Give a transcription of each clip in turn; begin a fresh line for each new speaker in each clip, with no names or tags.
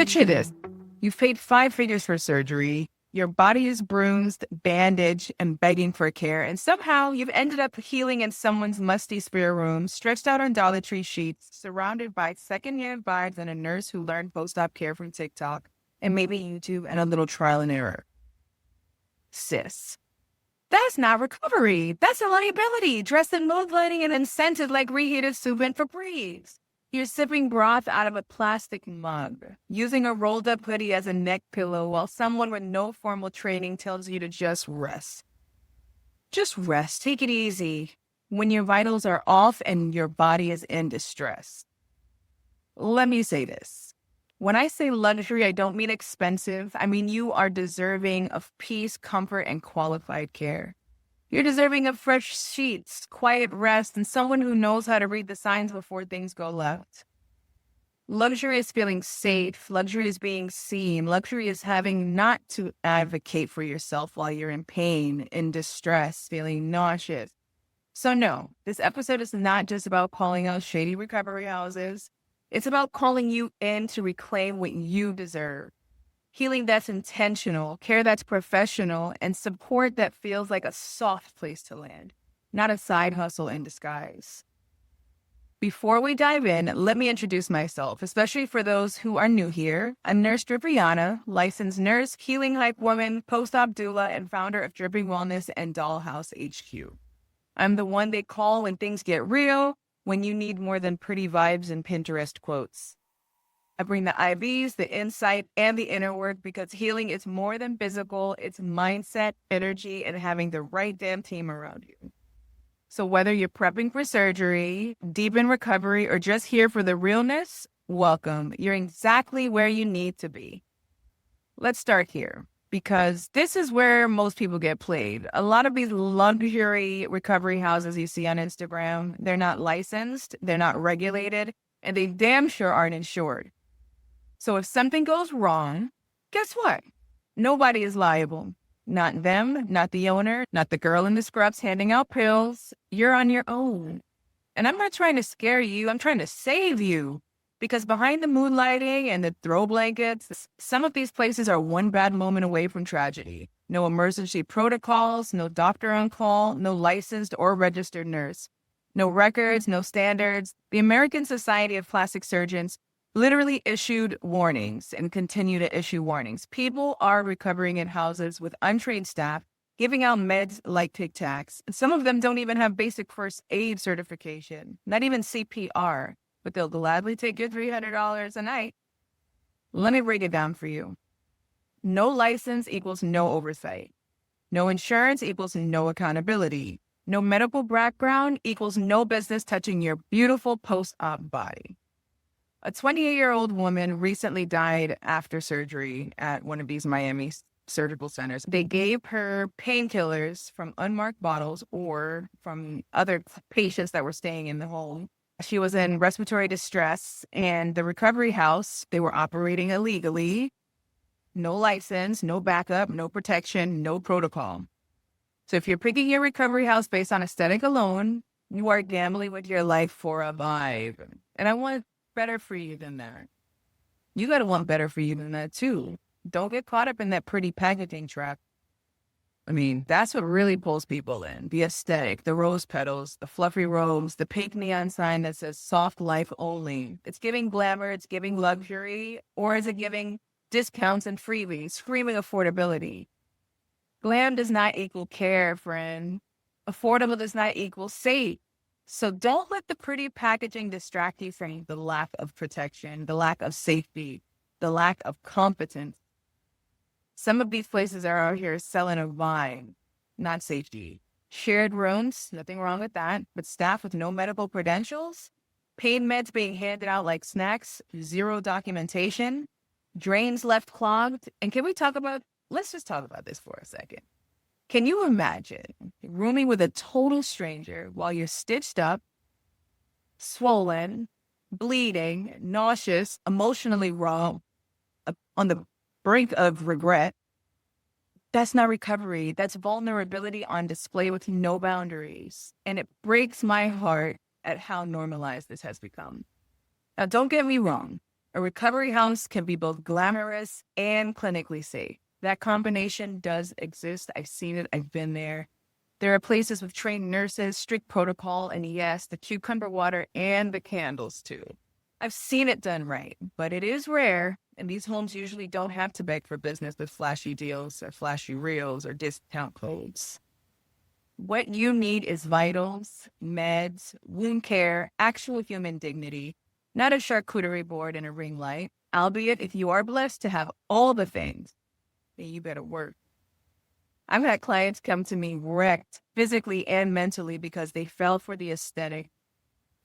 Picture this. You've paid 5 figures for surgery. Your body is bruised, bandaged, and begging for care. And somehow you've ended up healing in someone's musty spare room, stretched out on Dollar Tree sheets, surrounded by secondhand vibes and a nurse who learned post-op care from TikTok, and maybe YouTube and a little trial and error. Sis, that's not recovery. That's a liability, dressed in mood lighting and incentive like reheated soup and Febreze. You're sipping broth out of a plastic mug, using a rolled-up hoodie as a neck pillow while someone with no formal training tells you to just rest. Just rest. Take it easy when your vitals are off and your body is in distress. Let me say this. When I say luxury, I don't mean expensive. I mean you are deserving of peace, comfort, and qualified care. You're deserving of fresh sheets, quiet rest, and someone who knows how to read the signs before things go left. Luxury is feeling safe. Luxury is being seen. Luxury is having not to advocate for yourself while you're in pain, in distress, feeling nauseous. So no, this episode is not just about calling out shady recovery houses. It's about calling you in to reclaim what you deserve. Healing that's intentional, care that's professional, and support that feels like a soft place to land, not a side hustle in disguise. Before we dive in, let me introduce myself, especially for those who are new here. I'm Nurse Drippyana, licensed nurse, healing hype woman, post-op doula, and founder of Dripping Wellness and Dollhouse HQ. I'm the one they call when things get real, when you need more than pretty vibes and Pinterest quotes. I bring the IVs, the insight, and the inner work because healing is more than physical. It's mindset, energy, and having the right damn team around you. So whether you're prepping for surgery, deep in recovery, or just here for the realness, welcome. You're exactly where you need to be. Let's start here because this is where most people get played. A lot of these luxury recovery houses you see on Instagram, they're not licensed, they're not regulated, and they damn sure aren't insured. So if something goes wrong, guess what? Nobody is liable. Not them, not the owner, not the girl in the scrubs handing out pills. You're on your own. And I'm not trying to scare you. I'm trying to save you. Because behind the moonlighting and the throw blankets, some of these places are one bad moment away from tragedy. No emergency protocols, no doctor on call, no licensed or registered nurse. No records, no standards. The American Society of Plastic Surgeons literally issued warnings and continue to issue warnings. People are recovering in houses with untrained staff, giving out meds like Tic Tacs. Some of them don't even have basic first aid certification, not even CPR, but they'll gladly take your $300 a night. Let me break it down for you. No license equals no oversight. No insurance equals no accountability. No medical background equals no business touching your beautiful post-op body. A 28-year-old woman recently died after surgery at one of these Miami surgical centers. They gave her painkillers from unmarked bottles or from other patients that were staying in the home. She was in respiratory distress, and the recovery house, they were operating illegally. No license, no backup, no protection, no protocol. So if you're picking your recovery house based on aesthetic alone, you are gambling with your life for a vibe. And I want better for you than that. You got to want better for you than that too. Don't get caught up in that pretty packaging trap. I mean, that's what really pulls people in. The aesthetic, the rose petals, the fluffy robes, the pink neon sign that says soft life only. It's giving glamour, it's giving luxury, or is it giving discounts and freebies, screaming affordability? Glam does not equal care, friend. Affordable does not equal safe. So don't let the pretty packaging distract you from the lack of protection, the lack of safety, the lack of competence. Some of these places are out here selling a vibe, not safety. Shared rooms, nothing wrong with that, but staff with no medical credentials, pain meds being handed out like snacks, zero documentation, drains left clogged. And let's just talk about this for a second. Can you imagine rooming with a total stranger while you're stitched up, swollen, bleeding, nauseous, emotionally raw, on the brink of regret? That's not recovery. That's vulnerability on display with no boundaries. And it breaks my heart at how normalized this has become. Now, don't get me wrong. A recovery house can be both glamorous and clinically safe. That combination does exist. I've seen it. I've been there. There are places with trained nurses, strict protocol, and yes, the cucumber water and the candles too. I've seen it done right, but it is rare, and these homes usually don't have to beg for business with flashy deals or flashy reels or discount codes. What you need is vitals, meds, wound care, actual human dignity, not a charcuterie board and a ring light. Albeit, if you are blessed to have all the things, then you better work. I've had clients come to me wrecked physically and mentally because they fell for the aesthetic.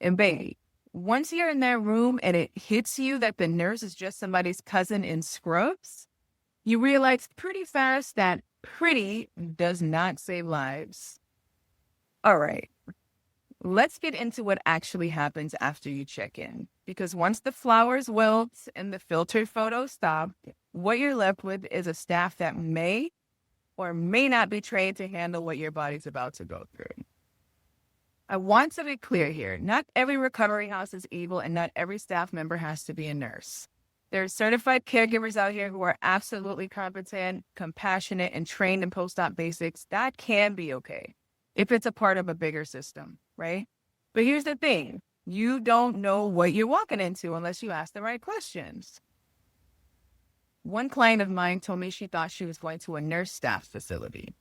And baby, once you're in that room and it hits you that the nurse is just somebody's cousin in scrubs, you realize pretty fast that pretty does not save lives. All right, let's get into what actually happens after you check in. Because once the flowers wilt and the filtered photos stop, what you're left with is a staff that may or may not be trained to handle what your body's about to go through. I want to be clear here. Not every recovery house is evil, and not every staff member has to be a nurse. There are certified caregivers out here who are absolutely competent, compassionate, and trained in post-op basics. That can be okay if it's a part of a bigger system, right? But here's the thing. You don't know what you're walking into unless you ask the right questions. One client of mine told me she thought she was going to a nurse staff facility.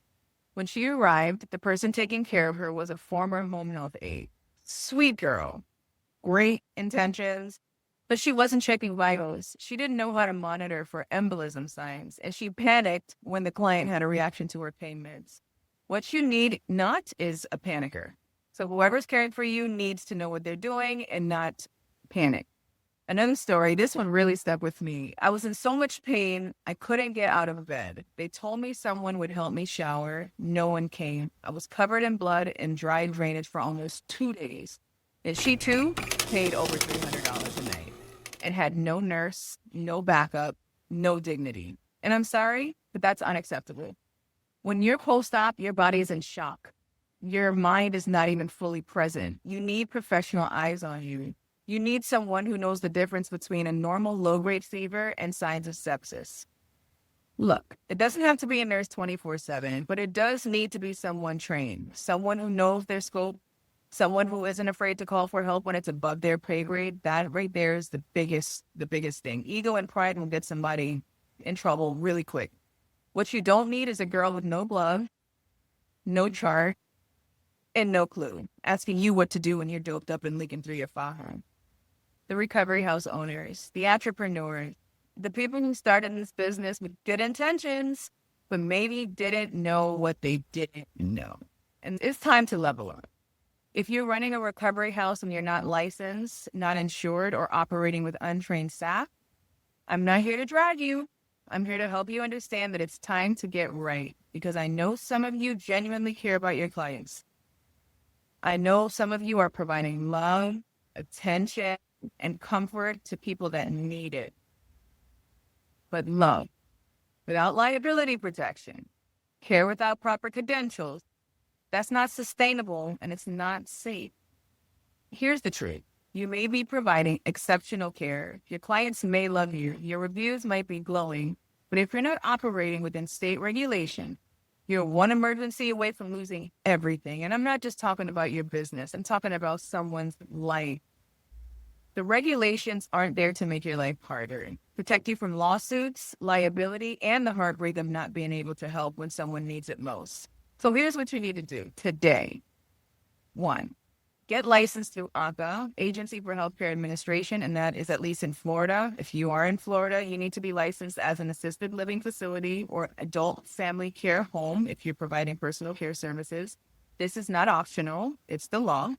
When she arrived, the person taking care of her was a former home health aide. Sweet girl, great intentions, but she wasn't checking vitals. She didn't know how to monitor for embolism signs, and she panicked when the client had a reaction to her pain meds. What you need not is a panicker. So whoever's caring for you needs to know what they're doing and not panic. Another story, this one really stuck with me. I was in so much pain, I couldn't get out of bed. They told me someone would help me shower. No one came. I was covered in blood and dry drainage for almost 2 days. And she too paid over $300 a night and had no nurse, no backup, no dignity. And I'm sorry, but that's unacceptable. When you're post-op, your body is in shock. Your mind is not even fully present. You need professional eyes on you. You need someone who knows the difference between a normal low-grade fever and signs of sepsis. Look, it doesn't have to be a nurse 24/7, but it does need to be someone trained, someone who knows their scope, someone who isn't afraid to call for help when it's above their pay grade. That right there is the biggest thing. Ego and pride will get somebody in trouble really quick. What you don't need is a girl with no blood, no chart, and no clue, asking you what to do when you're doped up and leaking through your forearm. The recovery house owners, the entrepreneurs, the people who started this business with good intentions, but maybe didn't know what they didn't know. And it's time to level up. If you're running a recovery house and you're not licensed, not insured, or operating with untrained staff, I'm not here to drag you. I'm here to help you understand that it's time to get right, because I know some of you genuinely care about your clients. I know some of you are providing love, attention, and comfort to people that need it. But love, without liability protection, care without proper credentials, that's not sustainable and it's not safe. Here's the truth. You may be providing exceptional care. Your clients may love you. Your reviews might be glowing. But if you're not operating within state regulation, you're one emergency away from losing everything. And I'm not just talking about your business. I'm talking about someone's life. The regulations aren't there to make your life harder. Protect you from lawsuits, liability, and the heartbreak of not being able to help when someone needs it most. So here's what you need to do today. 1, get licensed through ACA, Agency for Healthcare Administration, and that is at least in Florida. If you are in Florida, you need to be licensed as an assisted living facility or adult family care home if you're providing personal care services. This is not optional. It's the law.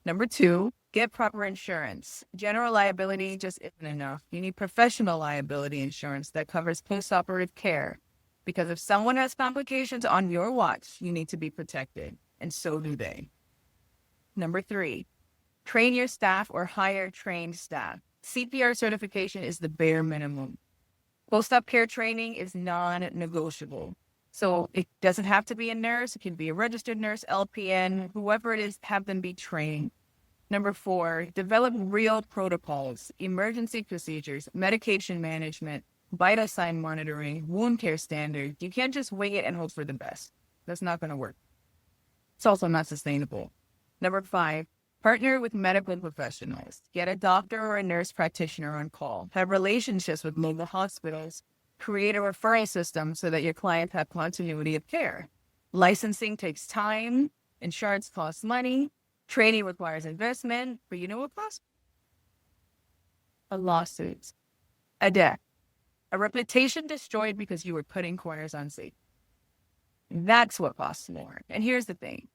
Number 2, get proper insurance. General liability just isn't enough. You need professional liability insurance that covers post-operative care. Because if someone has complications on your watch, you need to be protected, and so do they. Number 3, train your staff or hire trained staff. CPR certification is the bare minimum. Post-op care training is non-negotiable. So it doesn't have to be a nurse. It can be a registered nurse, LPN, whoever it is, have them be trained. Number 4, develop real protocols, emergency procedures, medication management, vital sign monitoring, wound care standards. You can't just wing it and hope for the best. That's not going to work. It's also not sustainable. Number 5, partner with medical professionals. Get a doctor or a nurse practitioner on call. Have relationships with local hospitals. Create a referral system so that your clients have continuity of care. Licensing takes time. Insurance costs money. Training requires investment. But you know what costs? A lawsuit, a debt, a reputation destroyed because you were cutting corners on safety. That's what costs more. And here's the thing.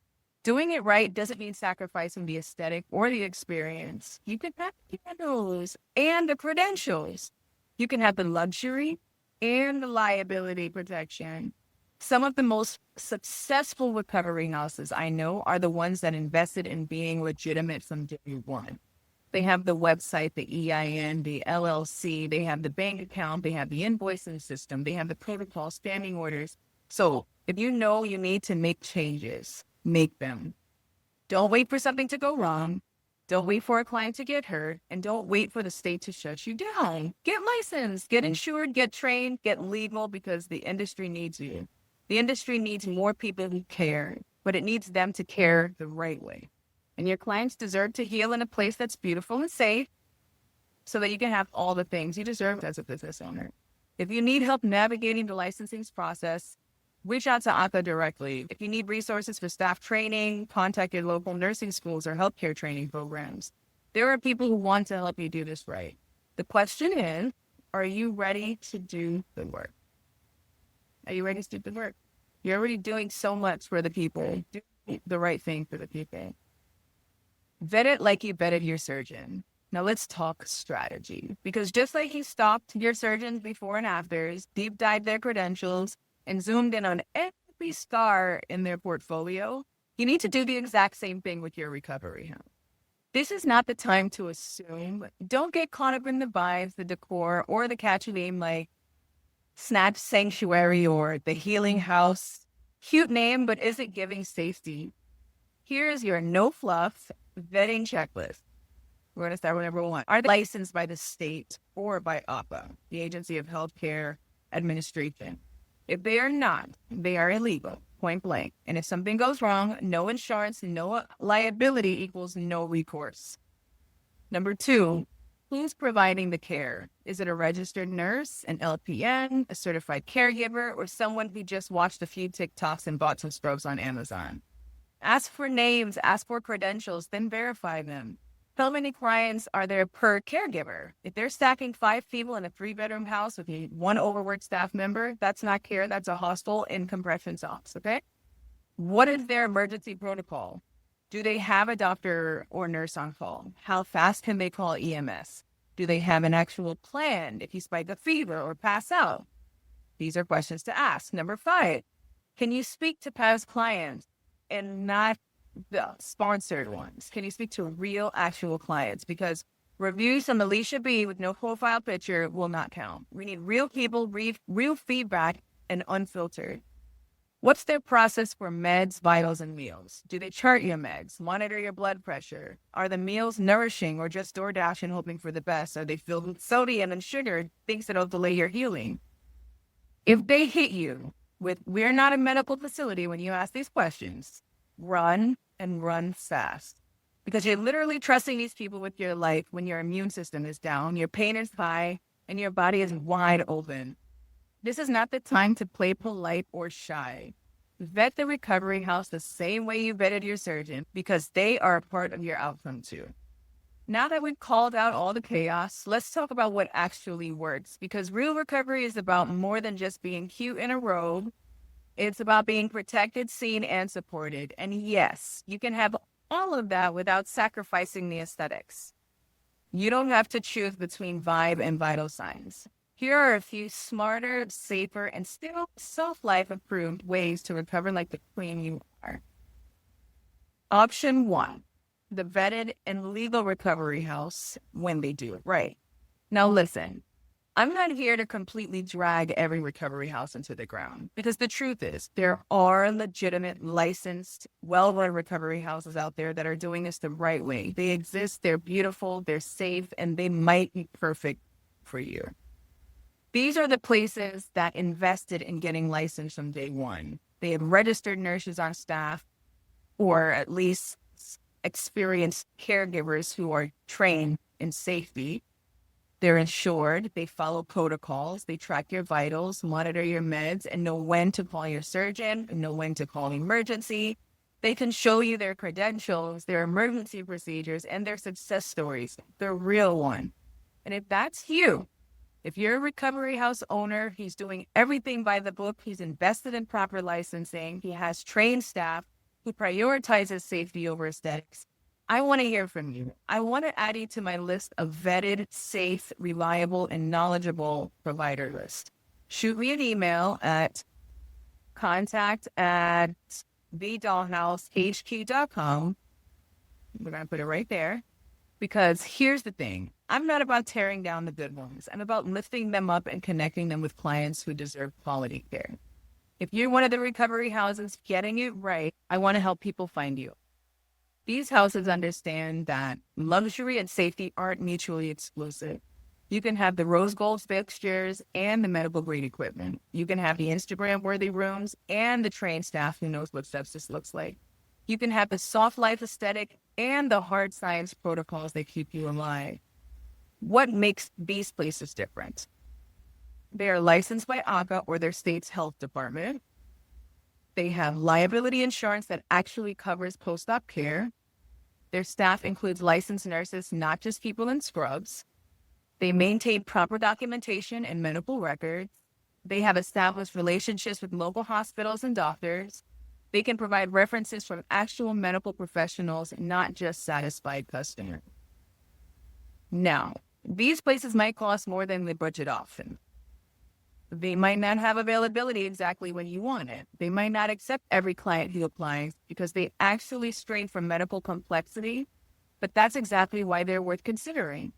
Doing it right doesn't mean sacrificing the aesthetic or the experience. You can have the credentials and the credentials. You can have the luxury and the liability protection. Some of the most successful recovery houses I know are the ones that invested in being legitimate from day one. They have the website, the EIN, the LLC, they have the bank account, they have the invoicing system, they have the protocol, standing orders. So if you know you need to make changes, make them. Don't wait for something to go wrong. Don't wait for a client to get hurt, and don't wait for the state to shut you down. Get licensed, get insured, get trained, get legal, because the industry needs you. The industry needs more people who care, but it needs them to care the right way. And your clients deserve to heal in a place that's beautiful and safe so that you can have all the things you deserve as a business owner. If you need help navigating the licensing process, reach out to ACA directly. If you need resources for staff training, contact your local nursing schools or healthcare training programs. There are people who want to help you do this right. The question is, are you ready to do the work? Are you ready to do the work? You're already doing so much for the people. Do the right thing for the people. Vet it like you vetted your surgeon. Now let's talk strategy. Because just like you stopped your surgeons before and afters, deep dived their credentials, and zoomed in on every star in their portfolio, you need to do the exact same thing with your recovery home. This is not the time to assume. Don't get caught up in the vibes, the decor, or the catchy name like Snatch Sanctuary or the Healing House. Cute name, but is it giving safety? Here's your no fluff vetting checklist. We're going to start with number 1. Are they licensed by the state or by APA, the Agency of Healthcare Administration? If they are not, they are illegal, point blank. And if something goes wrong, no insurance, no liability equals no recourse. Number 2, who's providing the care? Is it a registered nurse, an LPN, a certified caregiver, or someone who just watched a few TikToks and bought some scrubs on Amazon? Ask for names, ask for credentials, then verify them. How many clients are there per caregiver? If they're stacking 5 people in a 3-bedroom house with 1 overworked staff member, that's not care. That's a hostel in compression socks, okay? What is their emergency protocol? Do they have a doctor or nurse on call? How fast can they call EMS? Do they have an actual plan if you spike a fever or pass out? These are questions to ask. Number 5, can you speak to past clients and not the sponsored ones? Can you speak to real, actual clients? Because reviews from Alicia B with no profile picture will not count. We need real people, real feedback, and unfiltered. What's their process for meds, vitals, and meals? Do they chart your meds, monitor your blood pressure? Are the meals nourishing or just DoorDash and hoping for the best? Are they filled with sodium and sugar, things that'll delay your healing? If they hit you with, we're not a medical facility when you ask these questions, run and run fast. Because you're literally trusting these people with your life when your immune system is down, your pain is high, and your body is wide open. This is not the time to play polite or shy. Vet the recovery house the same way you vetted your surgeon, because they are a part of your outcome too. Now that we've called out all the chaos, let's talk about what actually works, because real recovery is about more than just being cute in a robe. It's about being protected, seen, and supported. And yes, you can have all of that without sacrificing the aesthetics. You don't have to choose between vibe and vital signs. Here are a few smarter, safer, and still self-life approved ways to recover like the queen you are. Option 1, the vetted and legal recovery house when they do it right. Now listen, I'm not here to completely drag every recovery house into the ground, because the truth is there are legitimate, licensed, well-run recovery houses out there that are doing this the right way. They exist, they're beautiful, they're safe, and they might be perfect for you. These are the places that invested in getting licensed from day one. They have registered nurses on staff, or at least experienced caregivers who are trained in safety. They're insured, they follow protocols, they track your vitals, monitor your meds, and know when to call your surgeon, and know when to call emergency. They can show you their credentials, their emergency procedures, and their success stories, the real one. And if that's you, if you're a recovery house owner, he's doing everything by the book, he's invested in proper licensing, he has trained staff who prioritizes safety over aesthetics, I want to hear from you. I want to add you to my list of vetted, safe, reliable, and knowledgeable provider list. Shoot me an email at contact@thedollhousehq.com. We're going to put it right there, because here's the thing. I'm not about tearing down the good ones. I'm about lifting them up and connecting them with clients who deserve quality care. If you're one of the recovery houses getting it right, I want to help people find you. These houses understand that luxury and safety aren't mutually exclusive. You can have the rose gold fixtures and the medical grade equipment. You can have the Instagram worthy rooms and the trained staff who knows what sepsis looks like. You can have the soft life aesthetic and the hard science protocols that keep you alive. What makes these places different? They are licensed by ACA or their state's health department. They have liability insurance that actually covers post-op care. Their staff includes licensed nurses, not just people in scrubs. They maintain proper documentation and medical records. They have established relationships with local hospitals and doctors. They can provide references from actual medical professionals, not just satisfied customers. Now, these places might cost more than the budget option. They might not have availability exactly when you want it. They might not accept every client who applies because they actually strain from medical complexity, but that's exactly why they're worth considering.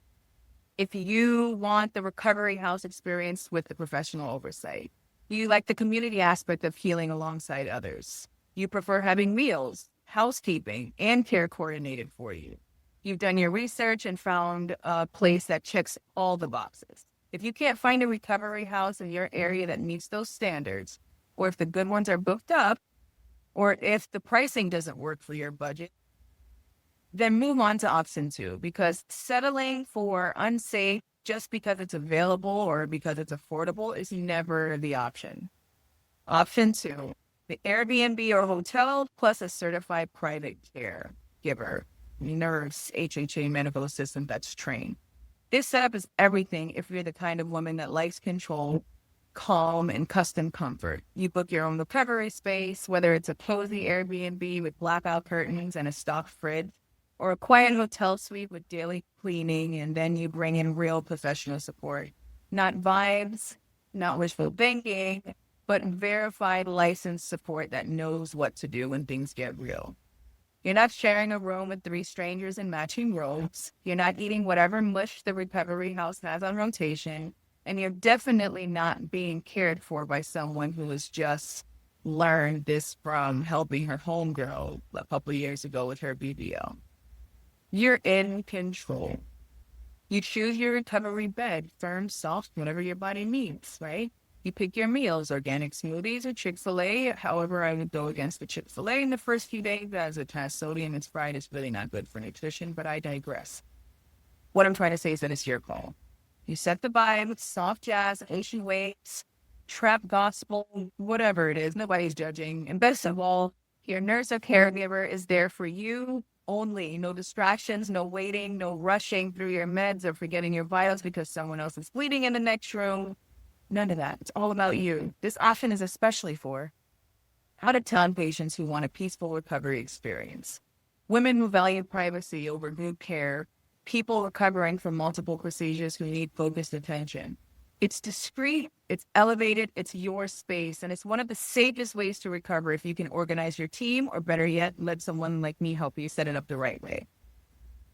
If you want the recovery house experience with the professional oversight, you like the community aspect of healing alongside others, you prefer having meals, housekeeping, and care coordinated for you, you've done your research and found a place that checks all the boxes. If you can't find a recovery house in your area that meets those standards, or if the good ones are booked up, or if the pricing doesn't work for your budget, then move on to option 2, because settling for unsafe just because it's available or because it's affordable is never the option. Option 2, the Airbnb or hotel plus a certified private care giver, nurse, HHA medical assistant that's trained. This setup is everything if you're the kind of woman that likes control, calm, and custom comfort. You book your own recovery space, whether it's a cozy Airbnb with blackout curtains and a stocked fridge, or a quiet hotel suite with daily cleaning, and then you bring in real professional support. Not vibes, not wishful thinking, but verified licensed support that knows what to do when things get real. You're not sharing a room with 3 strangers in matching robes. You're not eating whatever mush the recovery house has on rotation. And you're definitely not being cared for by someone who has just learned this from helping her homegirl a couple of years ago with her BBL. You're in control. You choose your recovery bed, firm, soft, whatever your body needs, right? You pick your meals, organic smoothies or Chick-fil-A. However, I would go against the Chick-fil-A in the first few days as it has sodium. It's fried. It's really not good for nutrition, but I digress. What I'm trying to say is that it's your call. You set the vibe, soft jazz, Asian waves, trap gospel, whatever it is. Nobody's judging. And best of all, your nurse or caregiver is there for you only. No distractions, no waiting, no rushing through your meds or forgetting your vitals because someone else is bleeding in the next room. None of that. It's all about you. This option is especially for out-of-town patients who want a peaceful recovery experience, women who value privacy over group care, people recovering from multiple procedures who need focused attention. It's discreet, it's elevated, it's your space, and it's one of the safest ways to recover if you can organize your team, or better yet, let someone like me help you set it up the right way.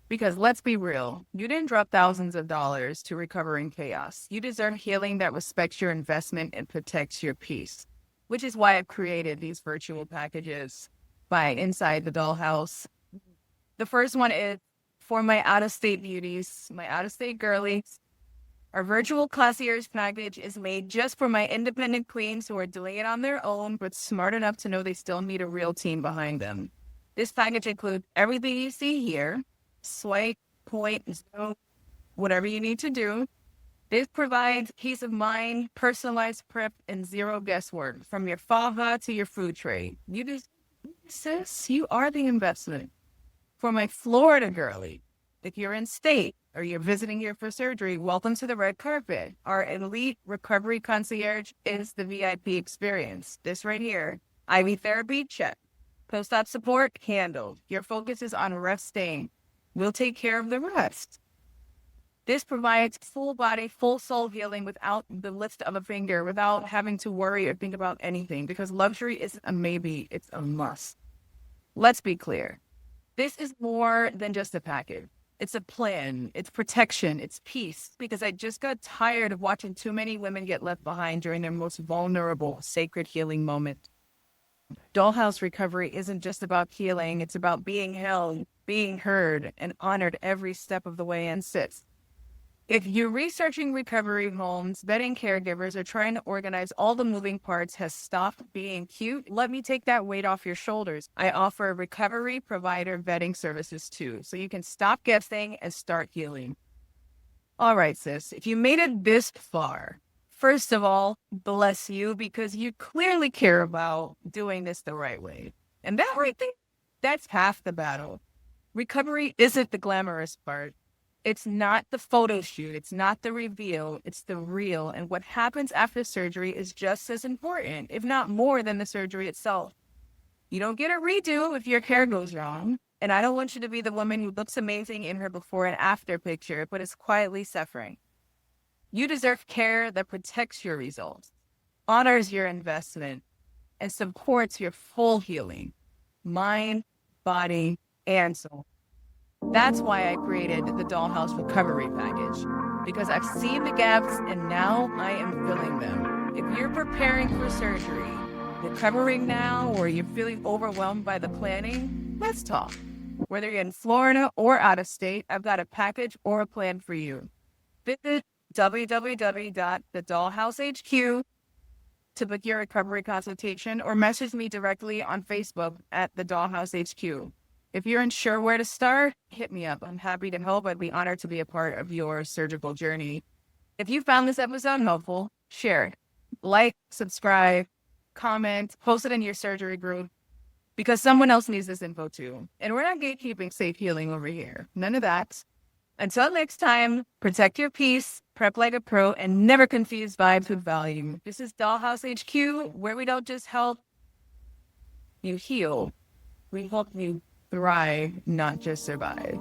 Because let's be real, you didn't drop thousands of dollars to recover in chaos. You deserve healing that respects your investment and protects your peace, which is why I've created these virtual packages by Inside the Dollhouse. The first one is for my out-of-state beauties, my out-of-state girlies. Our virtual concierge package is made just for my independent queens who are doing it on their own, but smart enough to know they still need a real team behind them. This package includes everything you see here: swipe, point, zoom, whatever you need to do. This provides peace of mind, personalized prep, and zero guesswork from your fava to your food tray. You just, sis, you are the investment. For my Florida girly, if you're in state or you're visiting here for surgery, welcome to the red carpet. Our elite recovery concierge is the VIP experience. This right here, IV therapy, check. Post-op support, handled. Your focus is on resting. We'll take care of the rest. This provides full body, full soul healing without the lift of a finger, without having to worry or think about anything, because luxury isn't a maybe, it's a must. Let's be clear. This is more than just a package. It's a plan, it's protection, it's peace, because I just got tired of watching too many women get left behind during their most vulnerable, sacred healing moment. Dollhouse recovery isn't just about healing, it's about being held, being heard, and honored every step of the way. And sis, if you're researching recovery homes, vetting caregivers, or trying to organize all the moving parts has stopped being cute, let me take that weight off your shoulders. I offer recovery provider vetting services too, so you can stop guessing and start healing. All right, sis, if you made it this far, first of all, bless you, because you clearly care about doing this the right way. And that right there, that's half the battle. Recovery isn't the glamorous part. It's not the photo shoot. It's not the reveal. It's the real. And what happens after surgery is just as important, if not more, than the surgery itself. You don't get a redo if your hair goes wrong. And I don't want you to be the woman who looks amazing in her before and after picture, but is quietly suffering. You deserve care that protects your results, honors your investment, and supports your full healing, mind, body, and soul. That's why I created the Dollhouse Recovery Package, because I've seen the gaps and now I am filling them. If you're preparing for surgery, recovering now, or you're feeling overwhelmed by the planning, let's talk. Whether you're in Florida or out of state, I've got a package or a plan for you. Visit www.thedollhousehq to book your recovery consultation, or message me directly on Facebook at the Dollhouse HQ. If you're unsure where to start, hit me up. I'm happy to help. I'd be honored to be a part of your surgical journey. If you found this episode helpful, share it. Like, subscribe, comment, post it in your surgery group, because someone else needs this info too. And we're not gatekeeping safe healing over here. None of that. Until next time, protect your peace, prep like a pro, and never confuse vibes with value. This is Dollhouse HQ, where we don't just help you heal. We help you thrive, not just survive.